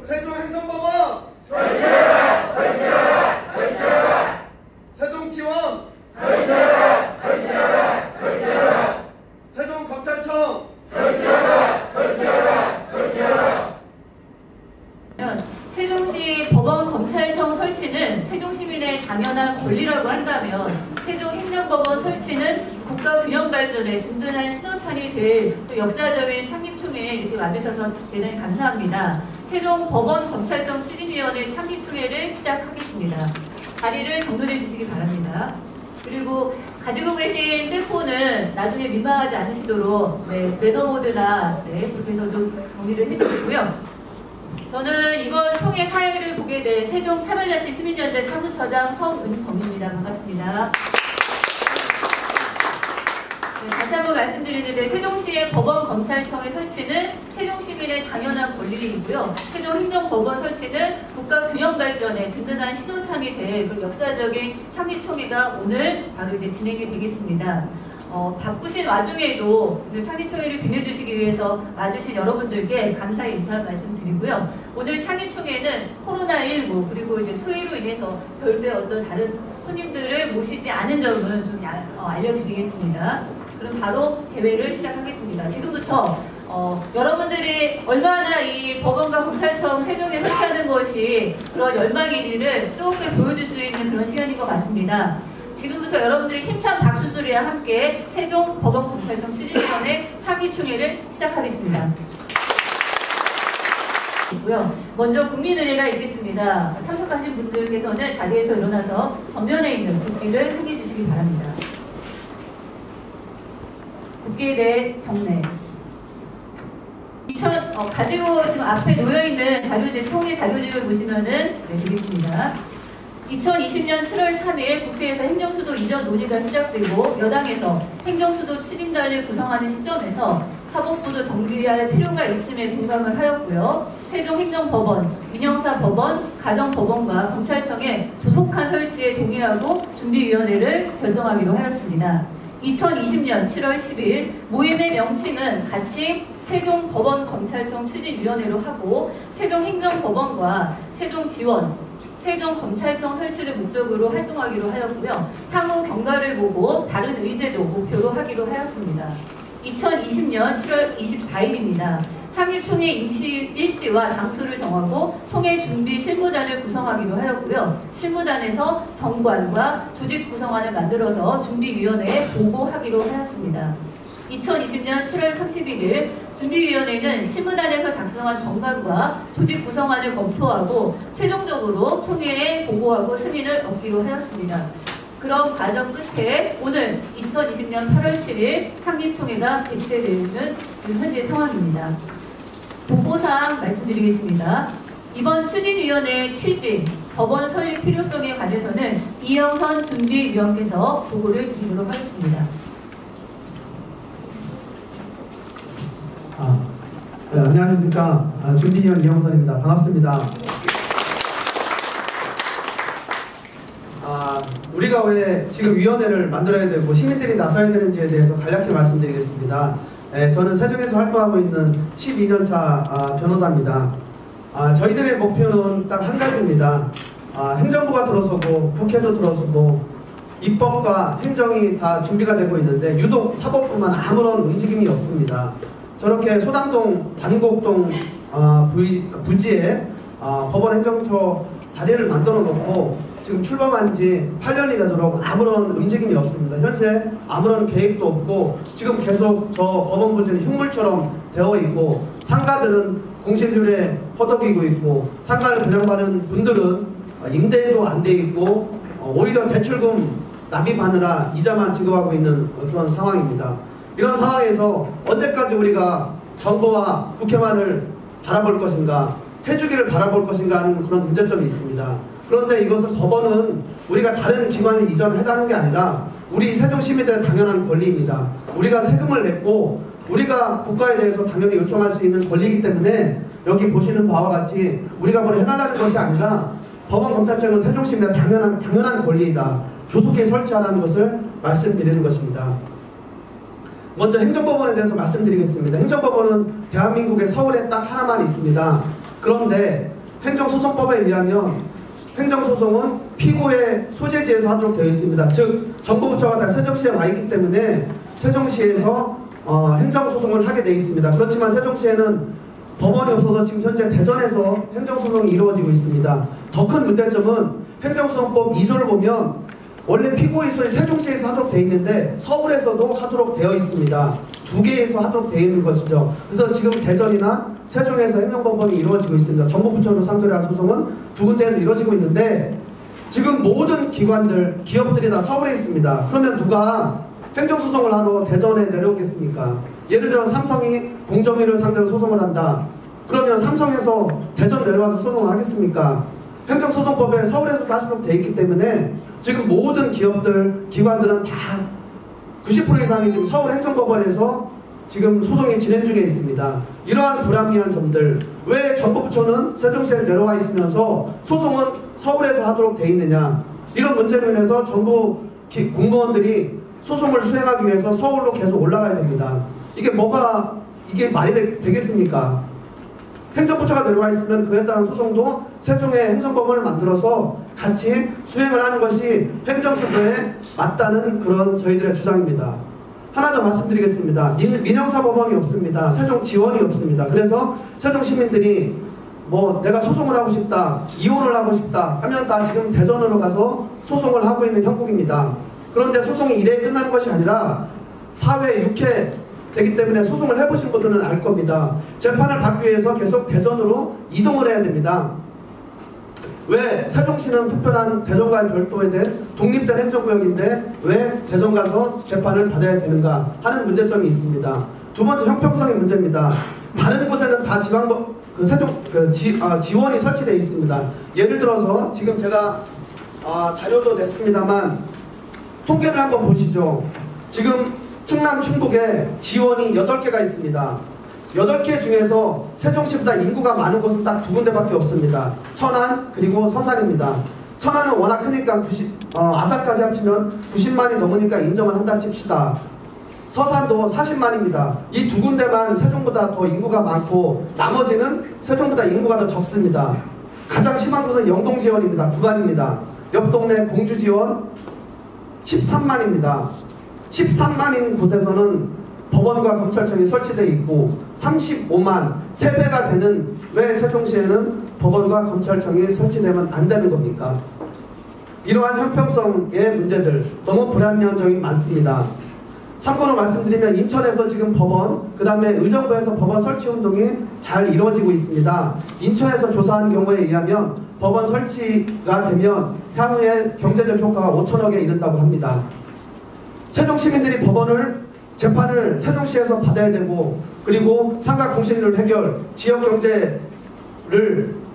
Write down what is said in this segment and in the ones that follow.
세종행정법원 설치하라! 설치하라! 설치하라! 세종지원 설치하라! 설치하라! 설치하라! 세종검찰청 설치하라! 설치하라! 설치하라! 세종시 법원검찰청 설치는 세종시민의 당연한 권리라고 한다면 세종행정법원 설치는 국가균형발전에 든든한 신호탄이 될 역사적인 창립총회에 이렇게 와주셔서 대단히 감사합니다. 세종법원검찰청 추진위원회 창립총회를 시작하겠습니다. 자리를 정돈해 주시기 바랍니다. 그리고 가지고 계신 핸드폰은 나중에 민망하지 않으시도록 매너모드나 그렇게 해서 좀 정리를 해주시고요. 저는 이번 총회 사회를 보게 된 세종 참여자치 시민연대 사무처장 성은정입니다. 반갑습니다. 다시 한번 말씀드리는데 세종시의 법원검찰청의 설치는 세종시민의 당연한 권리이고요. 세종행정법원 설치는 국가균형발전에 든든한 신호탄이 될 그런 역사적인 창립총회가 오늘 바로 이제 진행이 되겠습니다. 바쁘신 와중에도 오늘 창립총회를 빛내주시기 위해서 와주신 여러분들께 감사의 인사 말씀드리고요. 오늘 창립총회는 코로나19 그리고 이제 수해로 인해서 별도의 어떤 다른 손님들을 모시지 않은 점은 좀 알려드리겠습니다. 그럼 바로 대회를 시작하겠습니다. 지금부터 여러분들이 얼마나 이 법원과 검찰청 세종에 설치하는 것이 그런 열망인지를 조금 보여줄 수 있는 그런 시간인 것 같습니다. 지금부터 여러분들이 힘찬 박수 소리와 함께 세종 법원검찰청 추진위원회 창립총회를 시작하겠습니다. 먼저 국민의례가 있겠습니다. 참석하신 분들께서는 자리에서 일어나서 전면에 있는 국기를 향해 주시기 바랍니다. 국기에 대해 경례. 가지고 지금 앞에 놓여있는 자료집, 총회 자료집을 보시면은 되겠습니다. 2020년 7월 3일 국회에서 행정수도 이전 논의가 시작되고 여당에서 행정수도 추진단을 구성하는 시점에서 사법부도 정비할 필요가 있음에 공감을 하였고요. 세종행정법원, 민형사법원, 가정법원과 검찰청의 조속한 설치에 동의하고 준비위원회를 결성하기로 하였습니다. 2020년 7월 10일 모임의 명칭은 같이 세종법원검찰청 추진위원회로 하고 세종행정법원과 세종지원, 세종검찰청 설치를 목적으로 활동하기로 하였고요. 향후 경과를 보고 다른 의제도 목표로 하기로 하였습니다. 2020년 7월 24일입니다. 창립총회 일시와 장소를 정하고 총회 준비 실무단을 구성하기로 하였고요. 실무단에서 정관과 조직 구성안을 만들어서 준비위원회에 보고하기로 하였습니다. 2020년 7월 31일 준비위원회는 실무단에서 작성한 정관과 조직 구성안을 검토하고 최종적으로 총회에 보고하고 승인을 얻기로 하였습니다. 그런 과정 끝에 오늘 2020년 8월 7일 창립총회가 개최되는 현재 상황입니다. 보고사항 말씀드리겠습니다. 이번 추진위원회의 취지, 법원 설립 필요성에 관해서는 이영선 준비위원께서 보고를 드리도록 하겠습니다. 네, 안녕하십니까. 준비위원 이영선입니다. 반갑습니다. 우리가 왜 지금 위원회를 만들어야 되고 시민들이 나서야 되는지에 대해서 간략히 말씀드리겠습니다. 저는 세종에서 활동하고 있는 12년차 변호사입니다. 저희들의 목표는 딱 한 가지입니다. 행정부가 들어서고 국회도 들어서고 입법과 행정이 다 준비가 되고 있는데 유독 사법부만 아무런 움직임이 없습니다. 저렇게 소담동, 반곡동 부지에 법원 행정처 자리를 만들어 놓고 지금 출범한 지 8년이 되도록 아무런 움직임이 없습니다. 현재 아무런 계획도 없고 지금 계속 저 법원 부지는 흉물처럼 되어 있고 상가들은 공실률에 허덕이고 있고 상가를 분양받는 분들은 임대도 안 돼 있고 오히려 대출금 납입하느라 이자만 지급하고 있는 그런 상황입니다. 이런 상황에서 언제까지 우리가 정부와 국회만을 바라볼 것인가, 해주기를 바라볼 것인가 하는 그런 문제점이 있습니다. 그런데 이것은 법원은 우리가 다른 기관에 이전해달라는 게 아니라 우리 세종 시민들의 당연한 권리입니다. 우리가 세금을 냈고 우리가 국가에 대해서 당연히 요청할 수 있는 권리이기 때문에 여기 보시는 바와 같이 우리가 뭘 해달라는 것이 아니라 법원검찰청은 세종 시민의 당연한 권리이다. 조속히 설치하라는 것을 말씀드리는 것입니다. 먼저 행정법원에 대해서 말씀드리겠습니다. 행정법원은 대한민국의 서울에 딱 하나만 있습니다. 그런데 행정소송법에 의하면 행정소송은 피고의 소재지에서 하도록 되어 있습니다. 즉 정부부처가 다 세종시에 와 있기 때문에 세종시에서 행정소송을 하게 되어 있습니다. 그렇지만 세종시에는 법원이 없어서 지금 현재 대전에서 행정소송이 이루어지고 있습니다. 더 큰 문제점은 행정소송법 2조를 보면 원래 피고의소에 세종시에서 하도록 되어 있는데 서울에서도 하도록 되어 있습니다. 두 개에서 하도록 되어 있는 것이죠. 그래서 지금 대전이나 세종에서 행정법원이 이루어지고 있습니다. 정부부처로 상대로 한 소송은 두 군데에서 이루어지고 있는데 지금 모든 기관들, 기업들이 다 서울에 있습니다. 그러면 누가 행정소송을 하러 대전에 내려오겠습니까? 예를 들어 삼성이 공정위를 상대로 소송을 한다. 그러면 삼성에서 대전 내려와서 소송을 하겠습니까? 행정소송법에 서울에서도 하도록 되어 있기 때문에 지금 모든 기업들, 기관들은 다 90% 이상이 지금 서울행정법원에서 지금 소송이 진행 중에 있습니다. 이러한 불합리한 점들, 왜 정부부처는 세종시에 내려와 있으면서 소송은 서울에서 하도록 되어 있느냐, 이런 문제로 인해서 정부 공무원들이 소송을 수행하기 위해서 서울로 계속 올라가야 됩니다. 이게 말이 되겠습니까? 행정부처가 내려와 있으면 그에 따른 소송도 세종의 행정법원을 만들어서 같이 수행을 하는 것이 행정수도에 맞다는 그런 저희들의 주장입니다. 하나 더 말씀드리겠습니다. 민형사법원이 없습니다. 세종 지원이 없습니다. 그래서 세종 시민들이 내가 소송을 하고 싶다, 이혼을 하고 싶다 하면 다 지금 대전으로 가서 소송을 하고 있는 형국입니다. 그런데 소송이 이래 끝나는 것이 아니라 4회, 6회 되기 때문에 소송을 해보신 분들은 알 겁니다. 재판을 받기 위해서 계속 대전으로 이동을 해야 됩니다. 왜 세종시는 특별한 대전과의 별도에 대해 독립된 행정구역인데 왜 대전 가서 재판을 받아야 되는가 하는 문제점이 있습니다. 두 번째, 형평성의 문제입니다. 다른 곳에는 다 지원이 설치되어 있습니다. 예를 들어서 지금 제가 자료도 냈습니다만 통계를 한번 보시죠. 지금 충남, 충북에 지원이 8개가 있습니다. 8개 중에서 세종시보다 인구가 많은 곳은 딱 두 군데밖에 없습니다. 천안 그리고 서산입니다. 천안은 워낙 크니까 아산까지 합치면 90만이 넘으니까 인정을 한다 칩시다. 서산도 40만입니다. 이 두 군데만 세종보다 더 인구가 많고 나머지는 세종보다 인구가 더 적습니다. 가장 심한 곳은 영동지원입니다. 9만입니다. 옆 동네 공주지원 13만입니다. 13만인 곳에서는 법원과 검찰청이 설치되어 있고 35만, 3배가 되는 왜 세종시에는 법원과 검찰청이 설치되면 안 되는 겁니까? 이러한 형평성의 문제들, 너무 불합리한 점이 많습니다. 참고로 말씀드리면 인천에서 지금 법원, 그 다음에 의정부에서 법원 설치 운동이 잘 이루어지고 있습니다. 인천에서 조사한 경우에 의하면 법원 설치가 되면 향후에 경제적 효과가 5천억에 이른다고 합니다. 세종 시민들이 재판을 세종시에서 받아야 되고, 그리고 삼각공실률 해결, 지역경제를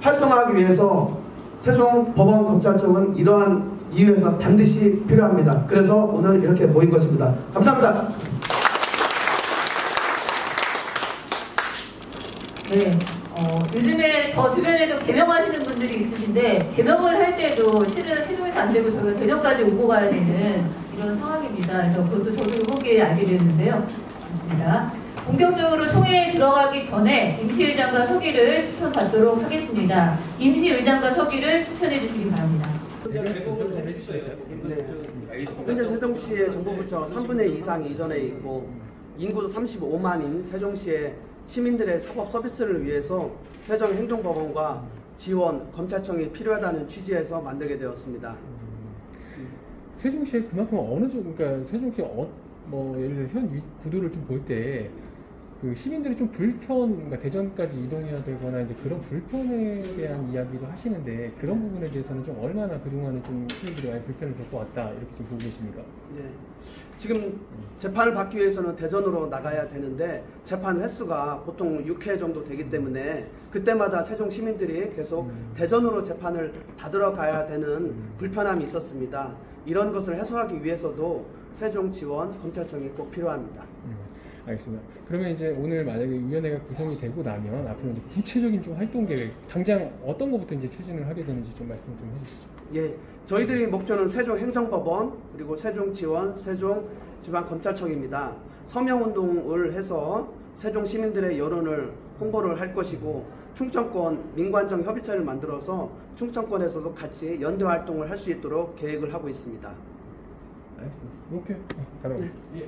활성화하기 위해서 세종 법원 검찰청은 이러한 이유에서 반드시 필요합니다. 그래서 오늘 이렇게 모인 것입니다. 감사합니다. 네, 요즘에 저 주변에도 개명하시는 분들이 있으신데 개명을 할 때도 실은 세종에서 안 되고 저희가 대전까지 오고 가야 되는 이런 상황입니다. 그래서 그것도 저도 이번기회에 알게 됐는데요. 맞습니다. 본격적으로 총회에 들어가기 전에 임시의장과 서기를 추천받도록 하겠습니다. 임시의장과 서기를 추천해 주시기 바랍니다. 네. 현재 세종시의 정부부처 3분의 2 이상 이전에 있고 인구도 35만인 세종시의 시민들의 사법 서비스를 위해서 세종행정법원과 지원, 검찰청이 필요하다는 취지에서 만들게 되었습니다. 세종시에 그만큼 어느 정도, 그러니까 세종시 예를 들어 현 구도를 좀 볼 때 그 시민들이 좀 그러니까 대전까지 이동해야 되거나 이제 그런 불편에 대한 이야기도 하시는데 그런 부분에 대해서는 좀 얼마나 그동안에 좀 시민들이 많이 불편을 겪어왔다 이렇게 좀 보고 계십니까? 네. 지금 재판을 받기 위해서는 대전으로 나가야 되는데 재판 횟수가 보통 6회 정도 되기 때문에 그때마다 세종 시민들이 계속 대전으로 재판을 받으러 가야 되는 불편함이 있었습니다. 이런 것을 해소하기 위해서도 세종 지원, 검찰청이 꼭 필요합니다. 알겠습니다. 그러면 이제 오늘 만약에 위원회가 구성이 되고 나면 앞으로 이제 구체적인 좀 활동 계획, 당장 어떤 것부터 이제 추진을 하게 되는지 좀 말씀 좀 해주시죠. 예, 저희들이 목표는 세종 행정법원, 그리고 세종 지원, 세종 지방검찰청입니다. 서명운동을 해서 세종 시민들의 여론을 홍보를 할 것이고 충청권 민관정 협의체를 만들어서 충청권에서도 같이 연대 활동을 할 수 있도록 계획을 하고 있습니다. 알겠습니다. 이렇게 가능하겠습니다. 예.